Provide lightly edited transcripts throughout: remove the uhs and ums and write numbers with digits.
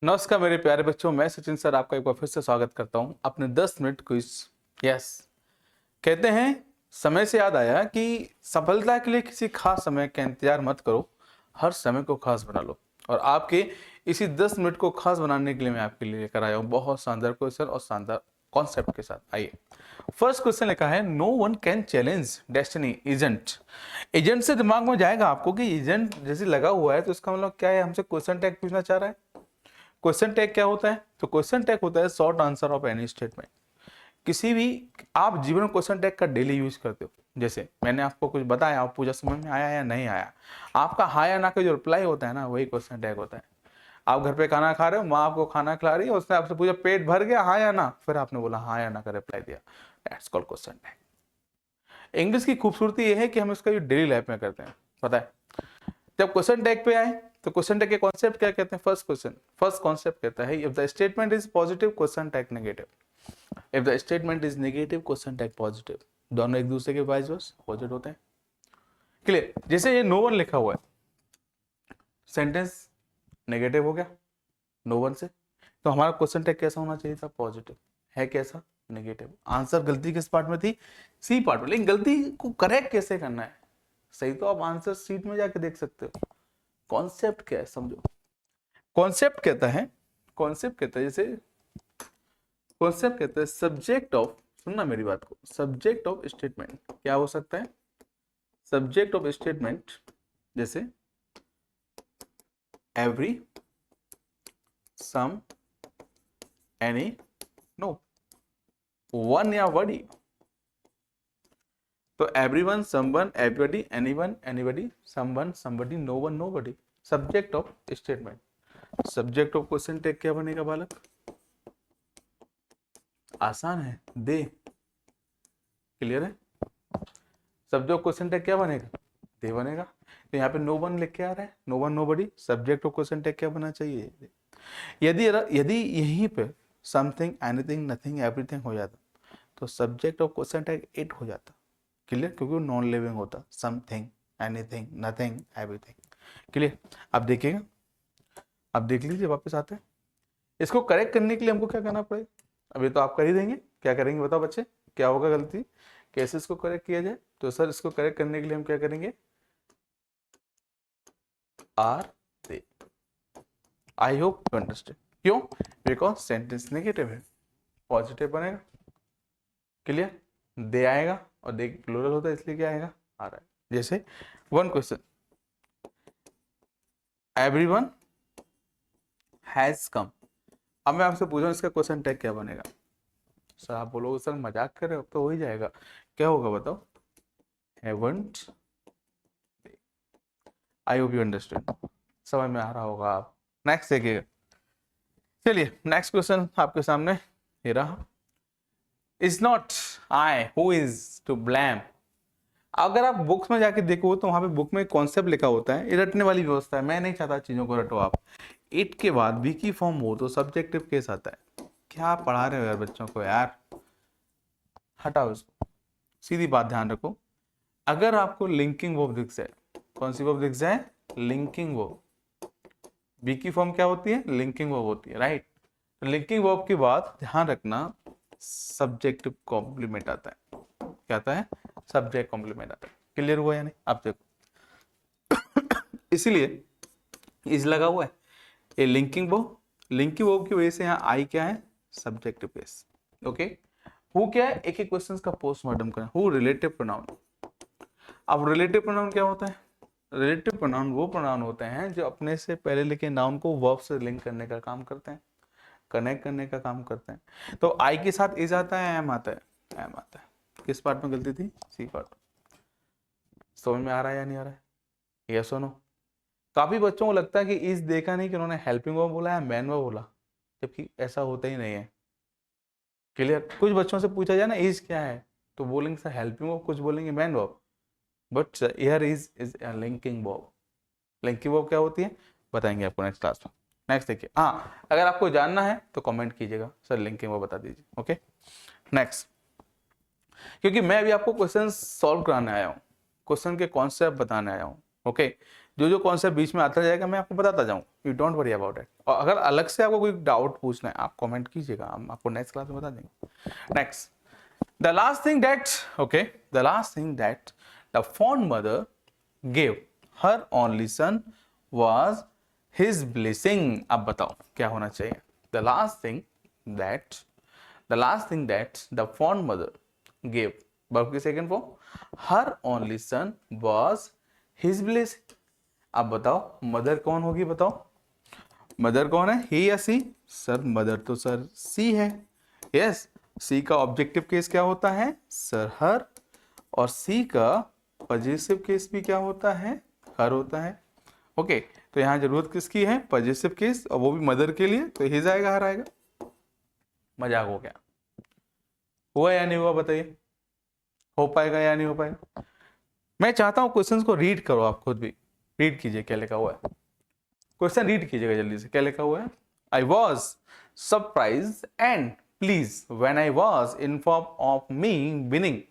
नमस्कार मेरे प्यारे बच्चों, मैं सचिन सर आपका एक बार फिर से स्वागत करता हूं अपने 10 मिनट क्विज। यस, कहते हैं समय से याद आया कि सफलता के लिए किसी खास समय का इंतजार मत करो, हर समय को खास बना लो। और आपके इसी 10 मिनट को खास बनाने के लिए मैं आपके लिए लेकर आया हूं बहुत शानदार क्वेश्चन और शानदार कॉन्सेप्ट के साथ। आइए, फर्स्ट क्वेश्चन लिखा है, no one can challenge destiny isn't. Agent से दिमाग में जाएगा आपको कि एजेंट जैसे लगा हुआ है तो इसका मतलब क्या है, हमसे क्वेश्चन टैग पूछना चाह रहा है। क्वेश्चन टैग क्या होता है? तो क्वेश्चन टैग होता है short answer of any statement. किसी भी आप जीवन में क्वेश्चन टैग का डेली यूज करते हो। जैसे मैंने आपको कुछ बताया, आप पूछा समझ में आया या नहीं आया, आपका हाँ या ना का जो रिप्लाई होता है ना, वही क्वेश्चन टैग होता है। आप घर पे खाना खा रहे हो, माँ आपको खाना खिला रही है, उसने आपसे पूछा पेट भर गया हाँ या ना, फिर आपने बोला हाँ या ना का रिप्लाई दिया, that's called question tag. English की खूबसूरती यह है कि हम इसका डेली लाइफ में करते हैं। पता है, जब क्वेश्चन टैग पे आए तो क्वेश्चन टैग के कॉन्सेप्ट क्या कहते हैं? फर्स्ट कॉन्सेप्ट कहता है, if the statement is positive question tag negative, if the statement is negative question tag positive. दोनों एक दूसरे के वाइस वर्स अपोजिट होते हैं। क्लियर? जैसे ये नो वन लिखा हुआ है, सेंटेंस नेगेटिव हो गया नो वन से, तो हमारा क्वेश्चन टैग कैसा होना चाहिए था? पॉजिटिव। है कैसा? नेगेटिव। आंसर गलती किस पार्ट में थी? सी पार्ट में। लेकिन गलती को करेक्ट कैसे करना है? सही तो आप आंसर शीट में जाके देख सकते हो। कॉन्सेप्ट क्या है समझो। कॉन्सेप्ट कहता है जैसे कॉन्सेप्ट कहता है सब्जेक्ट ऑफ, सुनना मेरी बात को, सब्जेक्ट ऑफ स्टेटमेंट क्या हो सकता है? सब्जेक्ट ऑफ स्टेटमेंट जैसे every, some, any, no, one या बडी। तो everyone, someone, everybody, anyone, anybody, someone, somebody, no one, nobody. Subject of statement. Subject of question tag क्या बनेगा बालक? आसान है, दे। क्लियर है? सब्जेक्ट ऑफ क्वेश्चन टैग क्या बनेगा? दे बनेगा। तो यहाँ पे नो वन लिख के आ रहा है, no one nobody. Subject of question tag क्या बना चाहिए? यदि यदि यहीं पे समथिंग, एनीथिंग, नथिंग, एवरीथिंग हो जाता तो subject of question tag it हो जाता। क्लियर? क्योंकि वो नॉन लिविंग होता। Something, anything, nothing, everything. Clear? अब देखिएगा, अब देख लीजिए, वापस आते हैं। इसको करेक्ट करने के लिए हमको क्या करना पड़ेगा? अभी तो आप कर ही देंगे, क्या करेंगे बताओ बच्चे? क्या होगा गलती? कैसे इसको करेक्ट किया जाए? तो सर इसको करेक्ट करने के लिए हम क्या करेंगे? Are they. I hope you understand. क्यों? बिकॉज सेंटेंस नेगेटिव है, पॉजिटिव बनेगा। क्लियर? दे आएगा और दे प्लूरल होता है इसलिए क्या आएगा? आ रहा है। जैसे one question, everyone has come. अब मैं आपसे पूछूं इसका क्वेश्चन टैग क्या बनेगा? सर आप बोलोगे सर मजाक कर रहे हो, अब तो हो ही जाएगा। क्या होगा बताओ? Haven't. I hope you understand. समझ में आ रहा होगा आप। नेक्स्ट देखिएगा। चलिए नेक्स्ट क्वेश्चन आपके सामने ये रहा। Is not I who is to blame. अगर आप बुक्स में जाके देखो तो वहां पे बुक में कॉन्सेप्ट लिखा होता है, ये रटने वाली व्यवस्था है, मैं नहीं चाहता चीजों को रटो आप। इट के बाद बी की फॉर्म हो तो सब्जेक्टिव केस आता है। क्या पढ़ा रहे हो यार बच्चों को यार, हटाओ इसको। सीधी बात ध्यान रखो, अगर आपको लिंकिंग वर्ब दिख जाए, कौन सी वर्ब दिख जाए? Linking verb. बी की फॉर्म क्या होती है? लिंकिंग वर्ब होती है, राइट? तो लिंकिंग वर्ब के बाद ध्यान रखना सब्जेक्टिव कॉम्प्लीमेंट आता है। क्या आता है? सब्जेक्ट कॉम्प्लीमेंट आता है। क्लियर हुआ या नहीं? आप देखो इसीलिए इज लगा हुआ है ये लिंकिंग वर्ब। लिंकिंग वर्ब की वजह से यहाँ आई क्या है? Subjective case. ओके, हु क्या है? एक एक क्वेश्चंस का पोस्टमार्टम करना। Who relative pronoun. अब रिलेटिव प्रोनाउन क्या होता है? रिलेटिव प्रोनाउन वो प्रोनाउन होते हैं जो अपने से पहले लिखे नाउन को वर्ब से लिंक करने का काम करते हैं, कनेक्ट करने का काम करते हैं। तो आई के साथ इज आता है, एम आता है? एम आता है। किस पार्ट में गलती थी? C part. समझ में आ रहा है या नहीं आ रहा है? यस और नो? काफी बच्चों को लगता है कि इज देखा नहीं कि उन्होंने हेल्पिंग वर्ब बोला है, मैन वर्ब बोला, जबकि ऐसा होता ही नहीं है। क्लियर? कुछ बच्चों से पूछा जाए ना इज क्या है, तो बोलेंगे सर हेल्पिंग वर्ब, कुछ बोलेंगे man verb, but here is linking verb. Linking verb क्या होती है बताएंगे आपको नेक्स्ट क्लास में। नेक्स्ट देखिए, हाँ अगर आपको जानना है तो कमेंट कीजिएगा, सर लिंकिंग वर्ब बता दीजिए। ओके नेक्स्ट, क्योंकि मैं अभी आपको क्वेश्चन सॉल्व कराने आया हूँ, क्वेश्चन के कॉन्सेप्ट बताने आया हूँ। ओके, जो जो कॉन्सेप्ट बीच में आता जाएगा मैं आपको बताता जाऊँ, you don't worry about it. और अगर अलग से आपको कोई डाउट पूछना है आप कमेंट कीजिएगा, हम आपको नेक्स्ट क्लास में बता देंगे। Next, the last thing that, okay, the last thing that the fond mother give her only son was his blessing. अब बताओ क्या होना चाहिए? The last thing that the fond mother give, verb की second form, her only son was his blessing. अब बताओ mother कौन होगी? बताओ मदर कौन है, ही या सी? सर मदर तो सर सी है। यस, सी का ऑब्जेक्टिव केस क्या होता है? सर हर। और सी का पॉजिटिव केस भी क्या होता है? हर होता है। ओके, तो यहां जरूरत किसकी है? पॉजिटिव केस, और वो भी मदर के लिए, तो हिज आएगा, हर आएगा। मजाक हो गया? हुआ या नहीं हुआ बताइए? हो पाएगा या नहीं हो पाएगा? मैं चाहता हूं क्वेश्चंस को रीड करो, आप खुद भी रीड कीजिए क्या लिखा हुआ है। क्वेश्चन रीड कीजिएगा जल्दी से, क्या लिखा हुआ है? I was surprise and please when I was inform of me winning.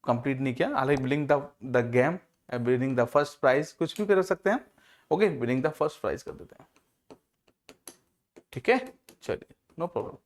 Complete नहीं किया, I winning the game, winning the first prize, कुछ भी कर सकते हैं। Okay, winning the first prize कर देते हैं। ठीक है, चलिए, नो प्रॉब्लम।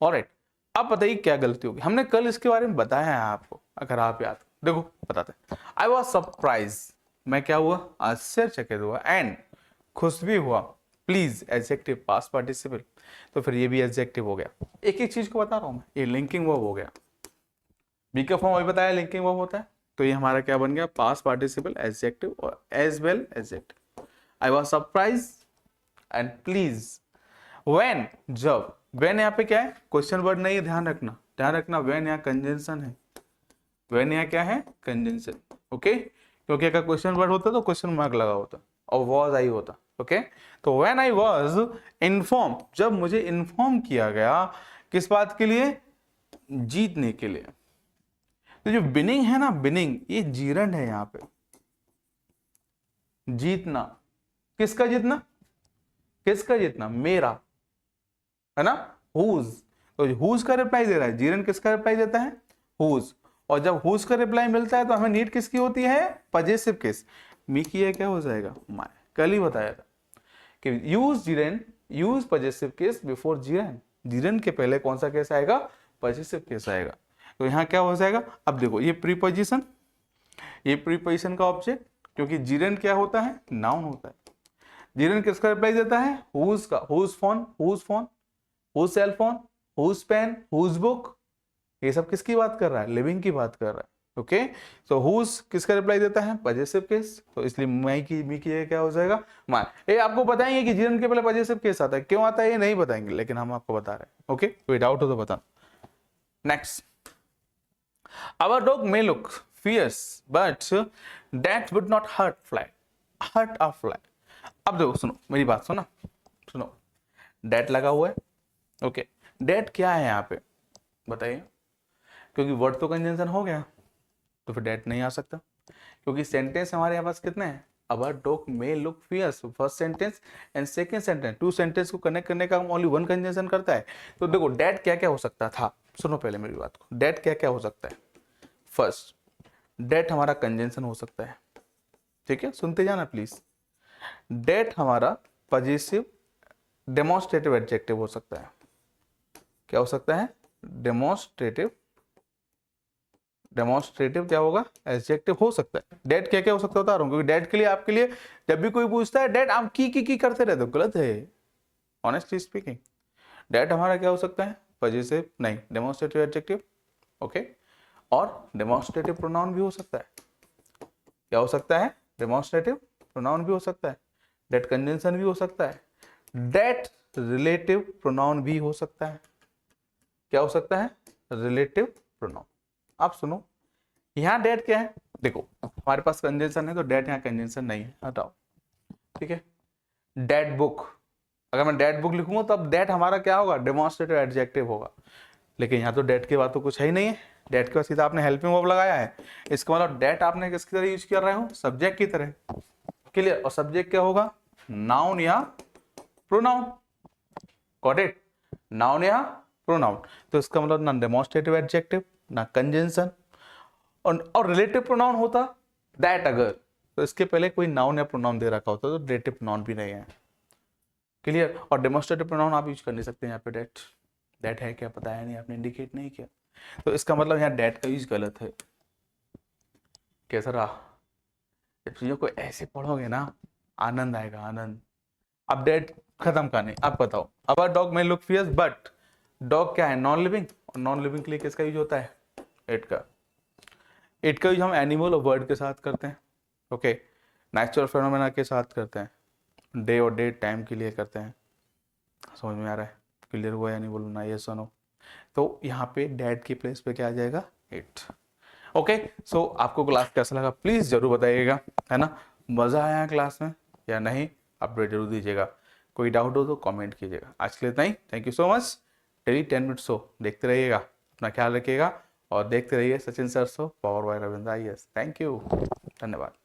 ऑलराइट, अब बताइए क्या गलती होगी? हमने कल इसके बारे में बताया है आपको, अगर आप याद, देखो बताते हैं। आई वॉज सरप्राइज, मैं क्या हुआ? आश्चर्यचकित हुआ, एंड खुश भी हुआ। प्लीज एडजेक्टिव, पास्ट पार्टिसिपल, तो फिर ये भी एडजेक्टिव हो गया। एक एक चीज को बता रहा हूं मैं, ये लिंकिंग वर्ब हो गया। बी का फॉर्म अभी बताया लिंकिंग वर्ब होता है, तो ये हमारा क्या बन गया? पास्ट पार्टिसिपल एडजेक्टिव और as well adjective. I was surprise and please when, जब, व्हेन यहाँ पे क्या है? क्वेश्चन वर्ड नहीं है, ध्यान रखना व्हेन यहाँ कंजंक्शन है। व्हेन यहाँ क्या है? कंजंक्शन। ओके, क्योंकि अगर क्वेश्चन वर्ड होता तो क्वेश्चन मार्क लगा होता और वॉज आई होता। ओके, तो व्हेन आई वॉज इन्फॉर्म, जब मुझे इन्फॉर्म किया गया, किस बात के लिए? जीतने के लिए। तो जो विनिंग है ना, विनिंग, ये जीरंड है यहां पे। जीतना, किसका जीतना? किसका जीतना? मेरा, है ना, हुज। तो हुज का रिप्लाई दे रहा है, जीरंड किसका रिप्लाई देता है? हुज। और जब हुज का रिप्लाई मिलता है तो हमें नीड किसकी होती है? Positive case. मी की है क्या हो जाएगा? माय। कल ही बताया था कि use gerund, use positive case before gerund. Gerund के पहले कौन सा केस आएगा? पॉजिटिव केस आएगा। तो यहां क्या हो जाएगा? अब देखो, ये प्रीपोजिशन, ये प्रीपोजिशन का ऑब्जेक्ट, क्योंकि जीरंड क्या होता है? नाउन होता है। जीरंड किसका रिप्लाई देता है? हुज का। Whose phone, whose cell phone, whose pen, whose book, ये सब किसकी बात कर रहा है? लिविंग की बात कर रहा है। ओके, तो हुज किसका रिप्लाई देता है? पॉजिटिव केस, तो इसलिए मी की क्या हो जाएगा? माय। ये आपको बताएंगे कि जीरंड के पहले पॉजिटिव केस आता है, क्यों आता है ये नहीं बताएंगे, लेकिन हम आपको बता रहे हैं। ओके, कोई डाउट हो तो बता। Next, our dog may look fierce but that would not hurt a fly। अब देखो, सुनो मेरी बात, सुनो, डेट लगा हुआ है। ओके, डेट क्या है यहाँ पे बताइए? क्योंकि वर्ड तो कंजंक्शन हो गया, तो फिर डेट नहीं आ सकता, क्योंकि सेंटेंस हमारे यहाँ पास कितने हैं? Our dog may look fierce, first sentence and second sentence, two sentence को कनेक्ट करने का ओनली वन कंजंक्शन करता है। तो देखो डेट क्या क्या हो सकता था, सुनो पहले मेरी बात को। डेट क्या क्या हो सकता है? फर्स्ट, डेट हमारा कंजंक्शन हो सकता है। ठीक है, सुनते जाना प्लीज। डेट हमारा पॉजिटिव डेमोन्स्ट्रेटिव एडजेक्टिव हो सकता है। क्या हो सकता है? डेमोन्स्ट्रेटिव क्या होगा? एडजेक्टिव हो सकता है। डेट क्या क्या हो सकता है बता रहा हूं, क्योंकि डेट के लिए आपके लिए जब भी कोई पूछता है डेट आप की करते रहते हो, गलत है ऑनेस्टली स्पीकिंग। डेट हमारा क्या हो सकता है? पॉजिटिव नहीं, डेमोन्स्ट्रेटिव एडजेक्टिव। ओके, और डेमोन्स्ट्रेटिव प्रोनाउन भी हो सकता है। क्या हो सकता है? डेमोन्स्ट्रेटिव प्रोनाउन भी हो सकता है। डेट कंजंक्शन भी हो सकता है। डेट रिलेटिव प्रोनाउन भी हो सकता है। क्या हो सकता है? Relative pronoun. आप सुनो, यहां डेट क्या है? देखो हमारे पास कंजंक्शन है, तो डेट यहां कंजंक्शन नहीं है, हटाओ। ठीक है, डेट बुक, अगर मैं डेट बुक लिखूंगा तो अब डेट हमारा क्या होगा? डेमोन्स्ट्रेटिव एडजेक्टिव होगा। लेकिन यहाँ तो डेट के बाद तो कुछ है ही नहीं है। डेट के बाद सीधा आपने हेल्पिंग वर्ब लगाया है, इसका मतलब डेट आपने किसकी तरह यूज कर रहे हो? सब्जेक्ट की तरह। क्लियर? और सब्जेक्ट क्या होगा? नाउन या प्रोनाउन। Got it? नाउन या प्रोनाउन। तो इसका मतलब ना डेमोन्स्ट्रेटिव एडजेक्टिव, ना कंजंक्शन। और रिलेटिव प्रोनाउन होता दैट, अगर तो इसके पहले कोई नाउन या प्रोनाउन दे रखा होता है, तो डेटिव प्रोनाउन भी नहीं है। क्लियर। और डेमोस्ट्रेटिव प्रोनाउन आप यूज कर नहीं सकते यहाँ पे डेट। डेट है क्या पता है नहीं, आपने इंडिकेट नहीं किया, तो इसका मतलब यहाँ डेट का यूज गलत है। कैसा रहा? जब चीजों को ऐसे पढ़ोगे ना आनंद आएगा, आनंद। अब डेट खत्म करने, अब बताओ। अब डॉग में लुक फियर्स बट डॉग क्या है? Non living. और नॉन लिविंग के लिए किसका यूज होता है? इट का। इट का यूज हम एनिमल और वर्ड के साथ करते हैं, ओके। नेचुरल फिनोमेना के साथ करते हैं, डे और डेट टाइम के लिए करते हैं। समझ में आ रहा है? क्लियर हुआ या नहीं बोलना, ये सुनो। तो यहाँ पे डैड की प्लेस पे क्या आ जाएगा? इट। ओके। सो आपको क्लास कैसा लगा प्लीज जरूर बताइएगा, है ना? मजा आया क्लास में या नहीं, अपडेट जरूर दीजिएगा। कोई डाउट हो तो कमेंट कीजिएगा। आज के लिए इतना ही। Thank you so much. Daily 10 minute show देखते रहिएगा, अपना ख्याल रखिएगा और देखते रहिए Sachin sir show power by Ravindra IAS। Thank you, धन्यवाद।